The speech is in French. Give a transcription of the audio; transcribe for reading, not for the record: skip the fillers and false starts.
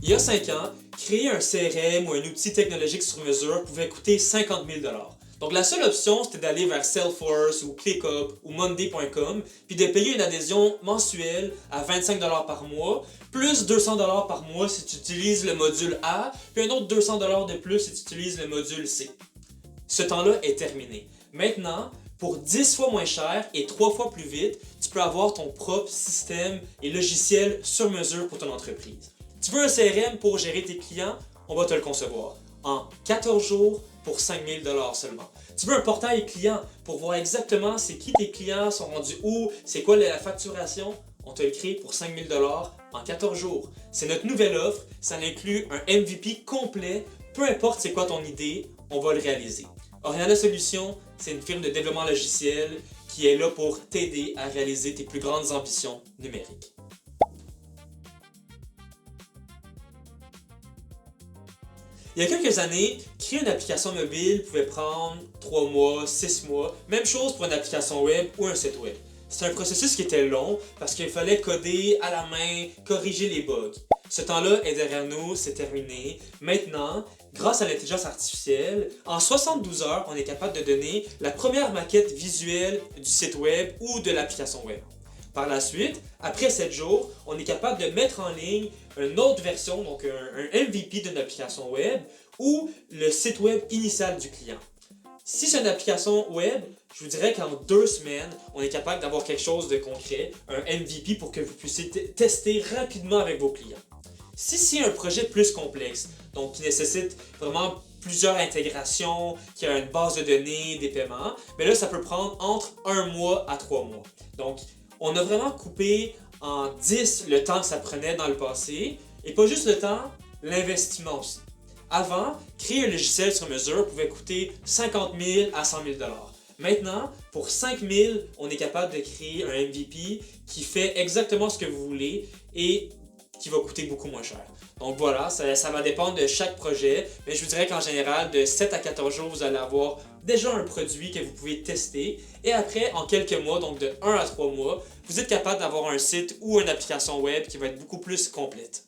Il y a 5 ans, créer un CRM ou un outil technologique sur mesure pouvait coûter 50 000 $. Donc la seule option, c'était d'aller vers Salesforce ou ClickUp ou Monday.com, puis de payer une adhésion mensuelle à 25 $ par mois, plus 200 $ par mois si tu utilises le module A, puis un autre 200 $ de plus si tu utilises le module C. Ce temps-là est terminé. Maintenant, pour 10 fois moins cher et 3 fois plus vite, tu peux avoir ton propre système et logiciel sur mesure pour ton entreprise. Tu veux un CRM pour gérer tes clients? On va te le concevoir. En 14 jours pour 5 000 $ seulement. Tu veux un portail client pour voir exactement c'est qui tes clients, sont rendus où, c'est quoi la facturation? On te le crée pour 5 000 $ en 14 jours. C'est notre nouvelle offre, ça inclut un MVP complet, peu importe c'est quoi ton idée, on va le réaliser. Oriana Solutions, c'est une firme de développement logiciel qui est là pour t'aider à réaliser tes plus grandes ambitions numériques. Il y a quelques années, créer une application mobile pouvait prendre 3 mois, 6 mois, même chose pour une application web ou un site web. C'est un processus qui était long parce qu'il fallait coder à la main, corriger les bugs. Ce temps-là est derrière nous, c'est terminé. Maintenant, grâce à l'intelligence artificielle, en 72 heures, on est capable de donner la première maquette visuelle du site web ou de l'application web. Par la suite, après 7 jours, on est capable de mettre en ligne une autre version, donc un MVP d'une application web ou le site web initial du client. Si c'est une application web, je vous dirais qu'en 2 semaines, on est capable d'avoir quelque chose de concret, un MVP pour que vous puissiez tester rapidement avec vos clients. Si c'est un projet plus complexe, donc qui nécessite vraiment plusieurs intégrations, qui a une base de données, des paiements, mais là ça peut prendre entre 1 mois à 3 mois. Donc on a vraiment coupé en 10 le temps que ça prenait dans le passé, et pas juste le temps, l'investissement aussi. Avant, créer un logiciel sur mesure pouvait coûter 50 000 à 100 000 $. Maintenant, pour 5 000, on est capable de créer un MVP qui fait exactement ce que vous voulez et qui va coûter beaucoup moins cher. Donc voilà, ça va dépendre de chaque projet, mais je vous dirais qu'en général, de 7 à 14 jours, vous allez avoir déjà un produit que vous pouvez tester. Et après, en quelques mois, donc de 1 à 3 mois, vous êtes capable d'avoir un site ou une application web qui va être beaucoup plus complète.